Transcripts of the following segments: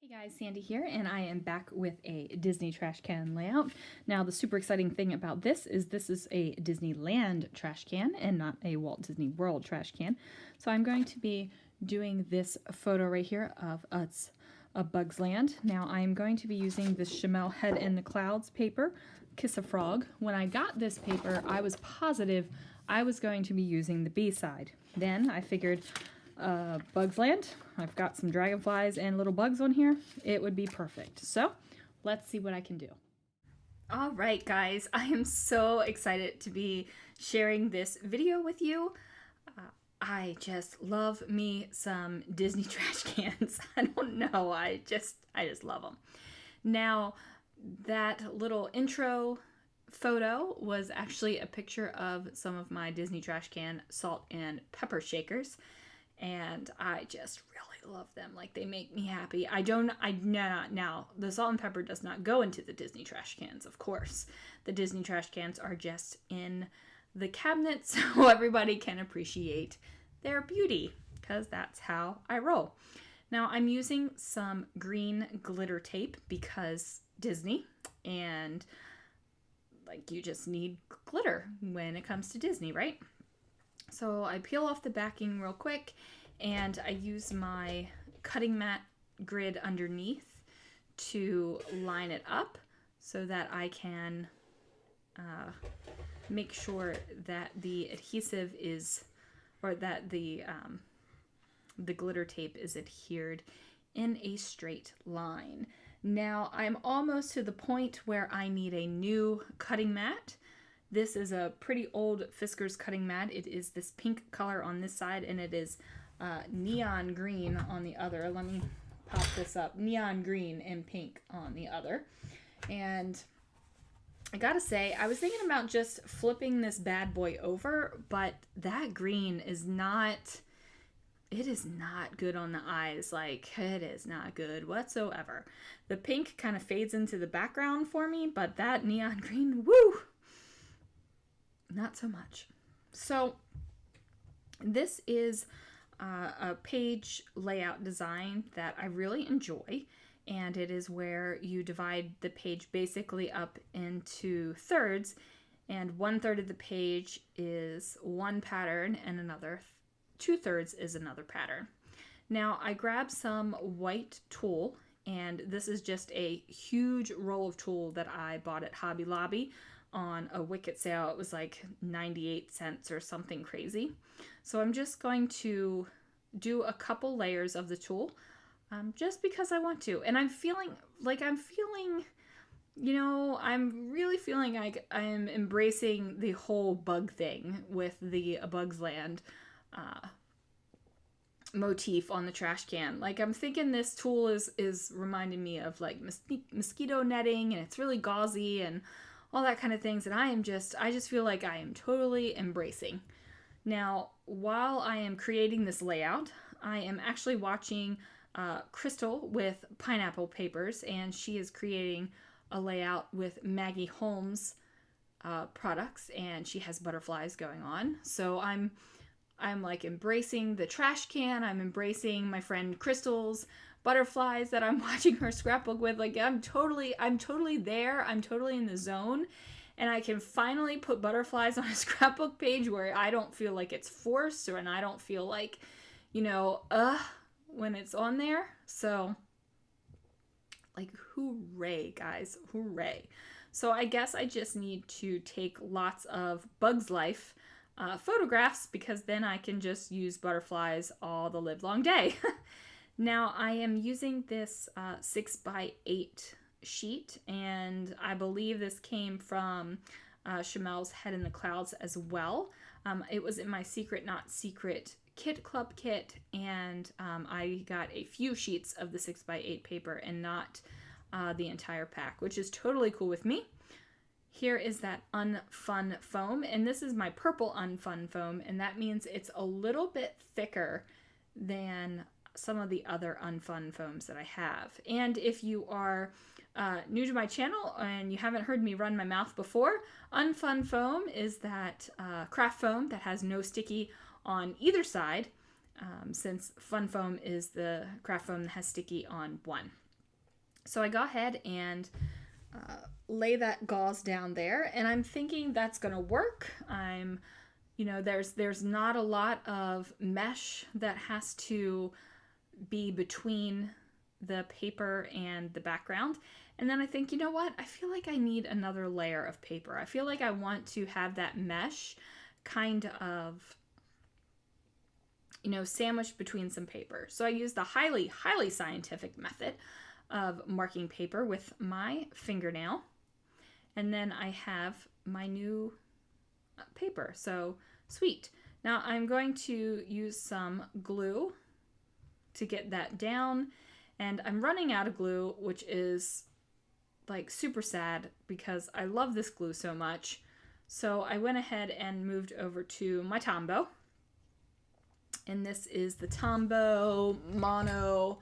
Hey guys, Sandy here, and I am back with a Disney trash can layout. Now, the super exciting thing about this is a Disneyland trash can and not a Walt Disney World trash can. So I'm going to be doing this photo right here of us, a Bug's Land. Now, I'm going to be using this Chamel Head in the Clouds paper, Kiss a Frog. When I got this paper, I was positive I was going to be using the B-side. Then I figured Bug's Land. I've got some dragonflies and little bugs on here. It would be perfect. So let's see what I can do. All right, guys, I am so excited to be sharing this video with you. I just love me some Disney trash cans. I don't know, I just love them. Now, that little intro photo was actually a picture of some of my Disney trash can salt and pepper shakers. And I just really love them. Like, they make me happy. Now, the salt and pepper does not go into the Disney trash cans, of course. The Disney trash cans are just in the cabinet so everybody can appreciate their beauty, because that's how I roll. Now, I'm using some green glitter tape because Disney, and like, you just need glitter when it comes to Disney, right? So I peel off the backing real quick, and I use my cutting mat grid underneath to line it up so that I can make sure that the adhesive is, or that the glitter tape is adhered in a straight line. Now I'm almost to the point where I need a new cutting mat. This is a pretty old Fiskars cutting mat. It is this pink color on this side, and it is neon green on the other. Let me pop this up. Neon green and pink on the other. And I gotta say, I was thinking about just flipping this bad boy over, but that green is not, it is not good on the eyes. Like, it is not good whatsoever. The pink kind of fades into the background for me, but that neon green, woo! Not so much. So this is a page layout design that I really enjoy, and it is where you divide the page basically up into thirds, and 1/3 of the page is one pattern and another 2/3 is another pattern. Now I grabbed some white tulle, and this is just a huge roll of tulle that I bought at Hobby Lobby on a Wicked sale. It was like 98 cents or something crazy. So I'm just going to do a couple layers of the tulle just because I want to. And I'm really feeling like I'm embracing the whole bug thing with the A Bug's Land motif on the trash can. Like, I'm thinking this tulle is reminding me of like mosquito netting, and it's really gauzy and all that kind of things, and I just feel like I am totally embracing. Now, while I am creating this layout, I am actually watching Crystal with Pineapple Papers, and she is creating a layout with Maggie Holmes products, and she has butterflies going on. So I'm like embracing the trash can. I'm embracing my friend Crystal's butterflies that I'm watching her scrapbook with. Like, I'm totally there. I'm totally in the zone. And I can finally put butterflies on a scrapbook page where I don't feel like it's forced, and I don't feel like, when it's on there. So, like, hooray, guys, hooray. So I guess I just need to take lots of Bug's Life photographs, because then I can just use butterflies all the live long day. Now I am using this 6x8 sheet, and I believe this came from Chamel's Head in the Clouds as well. It was in my Secret Not Secret Kit Club kit, and I got a few sheets of the 6x8 paper and not the entire pack, which is totally cool with me. Here is that Unfun foam, and this is my purple Unfun foam, and that means it's a little bit thicker than some of the other Unfun foams that I have. And if you are new to my channel and you haven't heard me run my mouth before, Unfun foam is that craft foam that has no sticky on either side, since Fun foam is the craft foam that has sticky on one. So I go ahead and lay that gauze down there, and I'm thinking that's gonna work. There's not a lot of mesh that has to be between the paper and the background. And then I think, you know what? I feel like I need another layer of paper. I feel like I want to have that mesh kind of, sandwiched between some paper. So I use the highly, highly scientific method of marking paper with my fingernail. And then I have my new paper. So sweet. Now I'm going to use some glue to get that down, and I'm running out of glue, which is like super sad because I love this glue so much. So I went ahead and moved over to my Tombow, and this is the Tombow Mono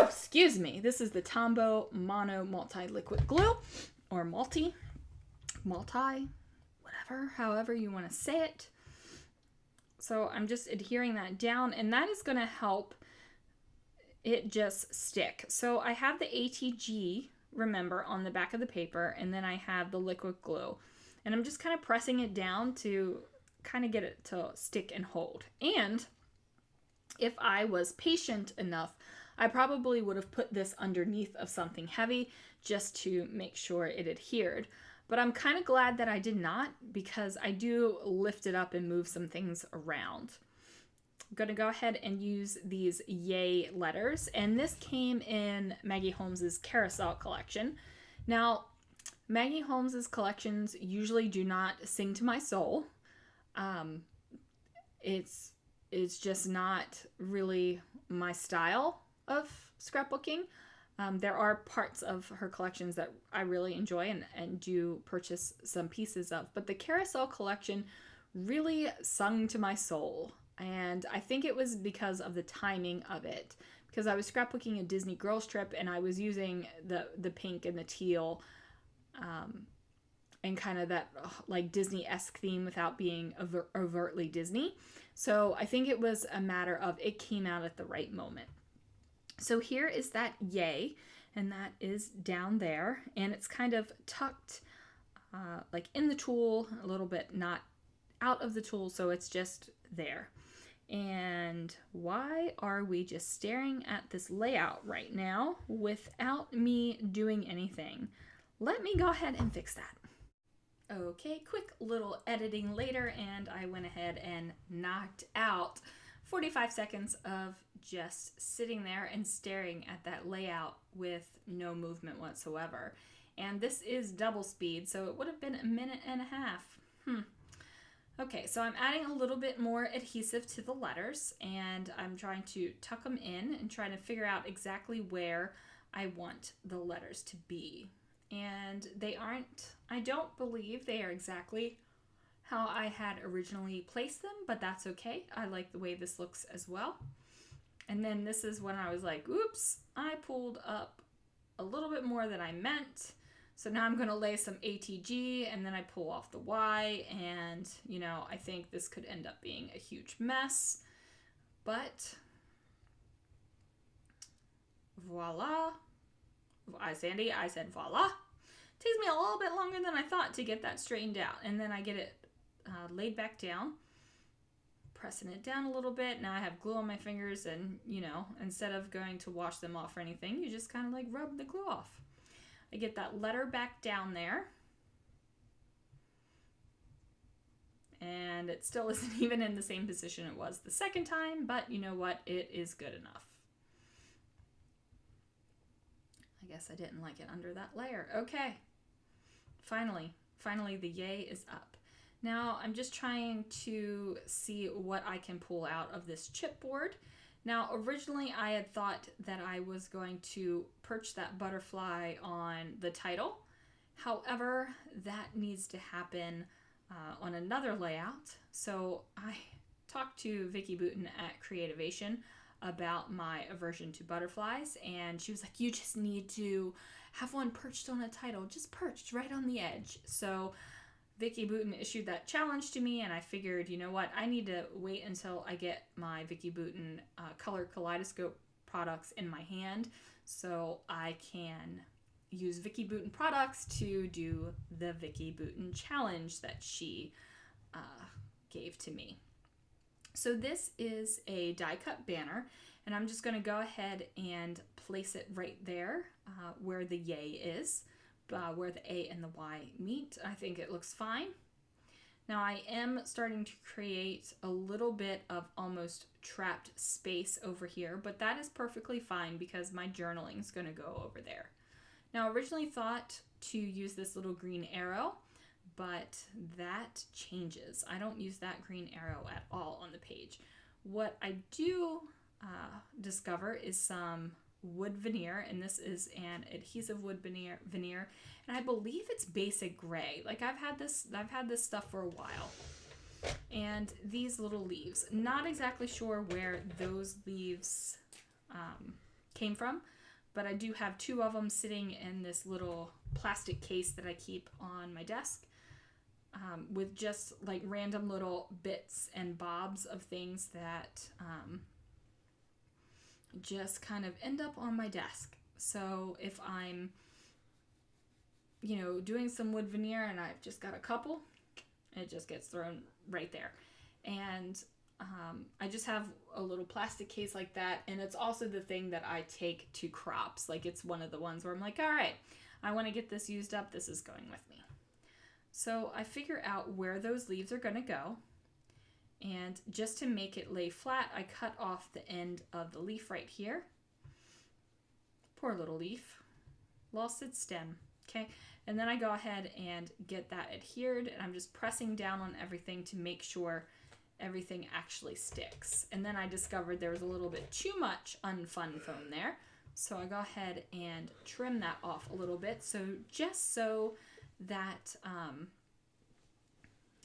excuse me, this is the Tombow Mono Multi-Liquid Glue, or multi, whatever, however you want to say it. So I'm just adhering that down, and that is going to help it just stick. So I have the ATG, remember, on the back of the paper, and then I have the liquid glue. And I'm just kind of pressing it down to kind of get it to stick and hold. And if I was patient enough, I probably would have put this underneath of something heavy just to make sure it adhered. But I'm kind of glad that I did not, because I do lift it up and move some things around. I'm going to go ahead and use these Yay letters. And this came in Maggie Holmes's Carousel collection. Now, Maggie Holmes's collections usually do not sing to my soul. It's just not really my style of scrapbooking. There are parts of her collections that I really enjoy and do purchase some pieces of, but the Carousel collection really sung to my soul, and I think it was because of the timing of it, because I was scrapbooking a Disney girls trip and I was using the pink and the teal and kind of that like Disney-esque theme without being overtly Disney. So I think it was a matter of it came out at the right moment. So here is that Yay, and that is down there, and it's kind of tucked like in the tulle, a little bit not out of the tulle, so it's just there. And why are we just staring at this layout right now without me doing anything? Let me go ahead and fix that. Okay, quick little editing later, and I went ahead and knocked out 45 seconds of just sitting there and staring at that layout with no movement whatsoever. And this is double speed, so it would have been a minute and a half. Okay, so I'm adding a little bit more adhesive to the letters, and I'm trying to tuck them in and trying to figure out exactly where I want the letters to be. And they aren't, I don't believe they are exactly how I had originally placed them, but that's okay. I like the way this looks as well. And then this is when I was like, oops, I pulled up a little bit more than I meant. So now I'm going to lay some ATG, and then I pull off the Y, and, I think this could end up being a huge mess. But voila. I said voila. Takes me a little bit longer than I thought to get that straightened out. And then I get it laid back down, pressing it down a little bit. Now I have glue on my fingers, and, instead of going to wash them off or anything, you just kind of like rub the glue off. I get that letter back down there. And it still isn't even in the same position it was the second time, but you know what? It is good enough. I guess I didn't like it under that layer. Okay. Finally the Yay is up. Now I'm just trying to see what I can pull out of this chipboard. Now originally I had thought that I was going to perch that butterfly on the title. However, that needs to happen on another layout. So I talked to Vicki Booten at Creativation about my aversion to butterflies, and she was like, you just need to have one perched on a title, just perched right on the edge. So Vicki Booten issued that challenge to me, and I figured, you know what, I need to wait until I get my Vicki Booten color kaleidoscope products in my hand so I can use Vicki Boutin products to do the Vicki Boutin challenge that she gave to me. So this is a die cut banner, and I'm just going to go ahead and place it right there where the yay is, where the A and the Y meet. I think it looks fine. Now I am starting to create a little bit of almost trapped space over here, but that is perfectly fine because my journaling is going to go over there. Now, I originally thought to use this little green arrow, but that changes. I don't use that green arrow at all on the page. What I do discover is some wood veneer, and this is an adhesive wood veneer, and I believe it's basic gray. Like I've had this stuff for a while. And these little leaves, not exactly sure where those leaves came from, but I do have 2 of them sitting in this little plastic case that I keep on my desk with just like random little bits and bobs of things that just kind of end up on my desk. So if I'm, doing some wood veneer and I've just got a couple, it just gets thrown right there. And I just have a little plastic case like that, and it's also the thing that I take to crops. Like it's one of the ones where I'm like, all right, I want to get this used up. This is going with me. So I figure out where those leaves are going to go, and just to make it lay flat, I cut off the end of the leaf right here. Poor little leaf, lost its stem. Okay, and then I go ahead and get that adhered, and I'm just pressing down on everything to make sure everything actually sticks. And then I discovered there was a little bit too much unfun foam there, so I go ahead and trim that off a little bit, so just so that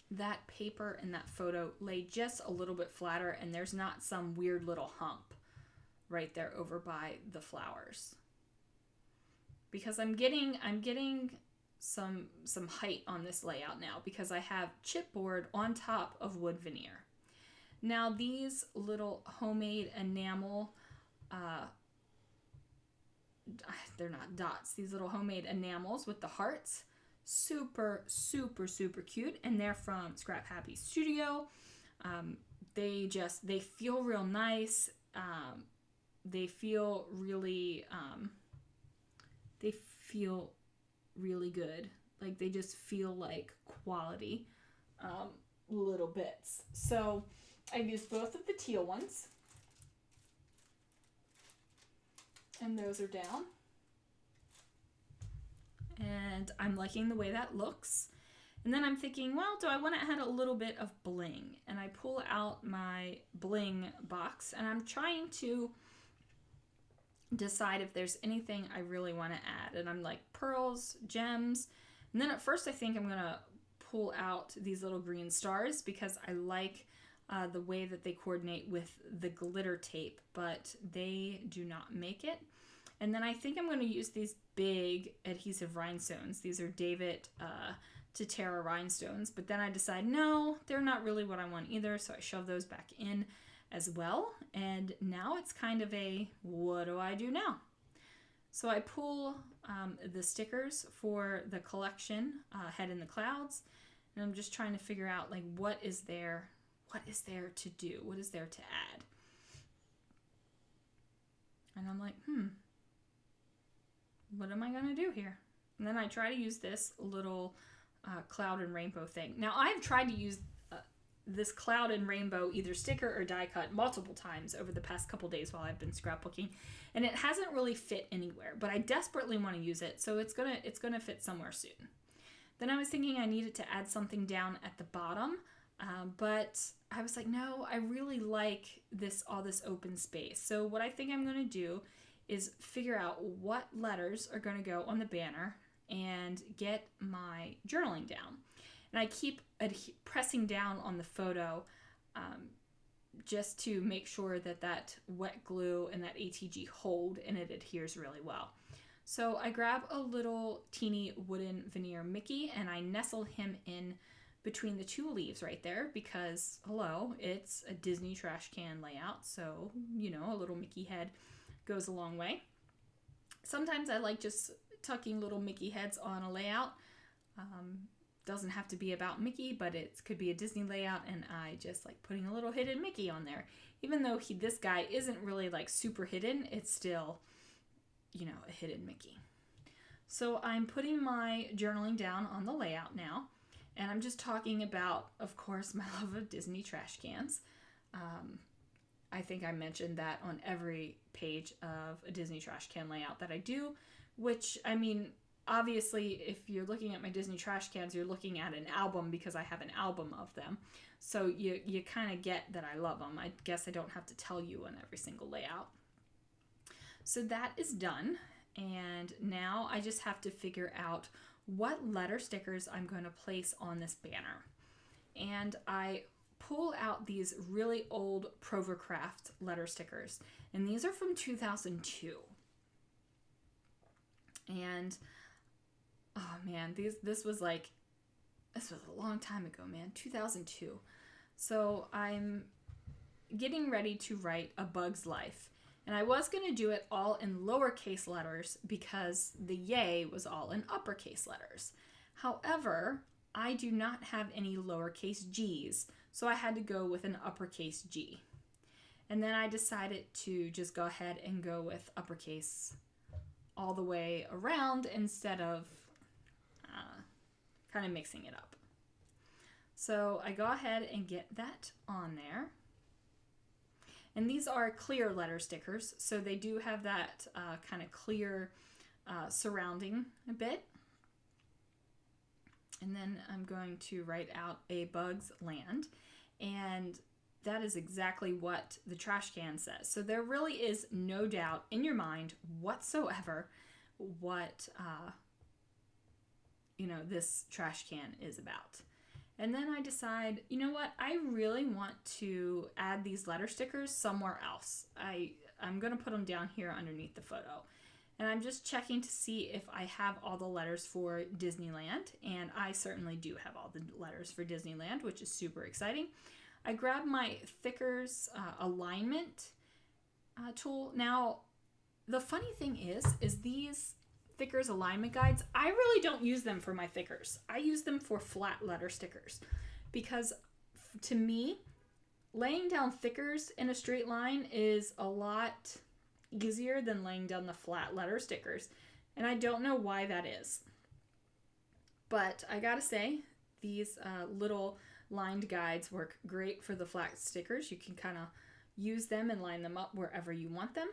that paper and that photo lay just a little bit flatter, and there's not some weird little hump right there over by the flowers. Because I'm getting some height on this layout now because I have chipboard on top of wood veneer. Now these little homemade enamel, they're not dots, these little homemade enamels with the hearts, super, super, super cute, and they're from Scrap Happy Studio. They feel real nice. They feel really good. Like they just feel like quality little bits. So I used both of the teal ones, and those are down. And I'm liking the way that looks. And then I'm thinking, well, do I want to add a little bit of bling? And I pull out my bling box, and I'm trying to decide if there's anything I really want to add. And I'm like, pearls, gems. And then at first I think I'm going to pull out these little green stars because I like the way that they coordinate with the glitter tape, but they do not make it. And then I think I'm going to use these big adhesive rhinestones. These are David Totara rhinestones, but then I decide, no, they're not really what I want either, so I shove those back in as well. And now it's kind of a, what do I do now? So I pull the stickers for the collection, Head in the Clouds, and I'm just trying to figure out like what is there to do? What is there to add? And I'm like, what am I going to do here? And then I try to use this little cloud and rainbow thing. Now, I've tried to use this cloud and rainbow either sticker or die cut multiple times over the past couple days while I've been scrapbooking, and it hasn't really fit anywhere, but I desperately want to use it, so it's gonna fit somewhere soon. Then I was thinking I needed to add something down at the bottom, but I was like, no, I really like all this open space. So what I think I'm going to do is figure out what letters are going to go on the banner and get my journaling down. And I keep pressing down on the photo just to make sure that wet glue and that ATG hold and it adheres really well. So I grab a little teeny wooden veneer Mickey and I nestle him in between the 2 leaves right there because, hello, it's a Disney trash can layout. So, a little Mickey head goes a long way. Sometimes I like just tucking little Mickey heads on a layout. Doesn't have to be about Mickey, but it could be a Disney layout, and I just like putting a little hidden Mickey on there. Even though this guy isn't really like super hidden, it's still, you know, a hidden Mickey. So I'm putting my journaling down on the layout now, and I'm just talking about, of course, my love of Disney trash cans. I think I mentioned that on every page of a Disney trash can layout that I do, which, I mean, obviously, if you're looking at my Disney trash cans, you're looking at an album because I have an album of them. So you kind of get that I love them. I guess I don't have to tell you on every single layout. So that is done. And now I just have to figure out what letter stickers I'm going to place on this banner. And I pull out these really old Provercraft letter stickers. And these are from 2002. And oh man, this was a long time ago, man, 2002. So I'm getting ready to write A Bug's Life. And I was going to do it all in lowercase letters because the yay was all in uppercase letters. However, I do not have any lowercase g's, so I had to go with an uppercase G. And then I decided to just go ahead and go with uppercase all the way around instead of kind of mixing it up. So I go ahead and get that on there. And these are clear letter stickers, so they do have that kind of clear surrounding a bit. And then I'm going to write out A Bug's Land, and that is exactly what the trash can says. So there really is no doubt in your mind whatsoever what this trash can is about. And then I decide, you know what, I really want to add these letter stickers somewhere else. I'm going to put them down here underneath the photo. And I'm just checking to see if I have all the letters for Disneyland. And I certainly do have all the letters for Disneyland, which is super exciting. I grab my Thickers alignment tool. Now, the funny thing is these Thickers alignment guides, I really don't use them for my Thickers. I use them for flat letter stickers because to me, laying down Thickers in a straight line is a lot easier than laying down the flat letter stickers. And I don't know why that is. But I gotta say, these little lined guides work great for the flat stickers. You can kind of use them and line them up wherever you want them.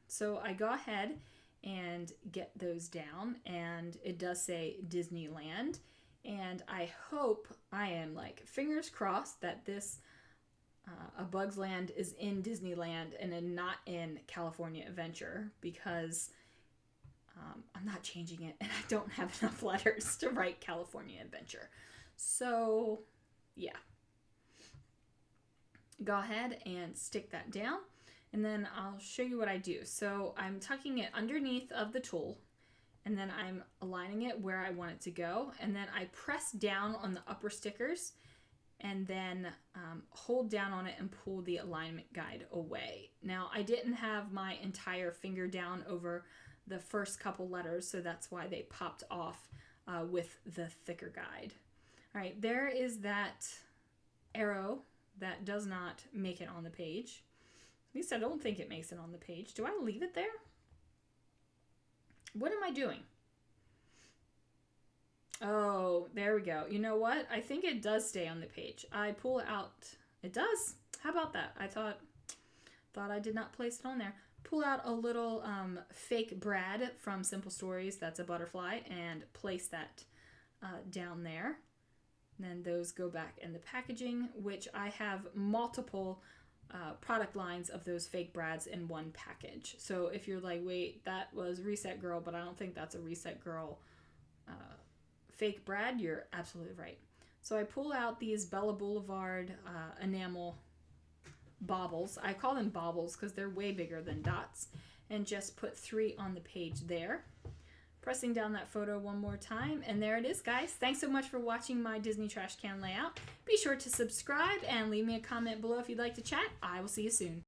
So I go ahead and get those down, and it does say Disneyland, and I hope, I am like fingers crossed that this A Bug's Land is in Disneyland and not in California Adventure, because I'm not changing it and I don't have enough letters to write California Adventure. So yeah, go ahead and stick that down. And then I'll show you what I do. So I'm tucking it underneath of the tool, and then I'm aligning it where I want it to go. And then I press down on the upper stickers and then hold down on it and pull the alignment guide away. Now, I didn't have my entire finger down over the first couple letters, so that's why they popped off with the thicker guide. All right, there is that arrow that does not make it on the page. At least I don't think it makes it on the page. Do I leave it there? What am I doing? Oh, there we go. You know what? I think it does stay on the page. I pull out. It does. How about that? I thought I did not place it on there. Pull out a little fake Brad from Simple Stories. That's a butterfly, and place that down there. And then those go back in the packaging, which I have multiple product lines of those fake Brads in one package. So if you're like, wait, that was Reset Girl, but I don't think that's a Reset Girl fake Brad, you're absolutely right. So I pull out these Bella Boulevard enamel baubles. I call them baubles because they're way bigger than dots, and just put 3 on the page there. Pressing down that photo one more time, and there it is, guys. Thanks so much for watching my Disney trash can layout. Be sure to subscribe and leave me a comment below if you'd like to chat. I will see you soon.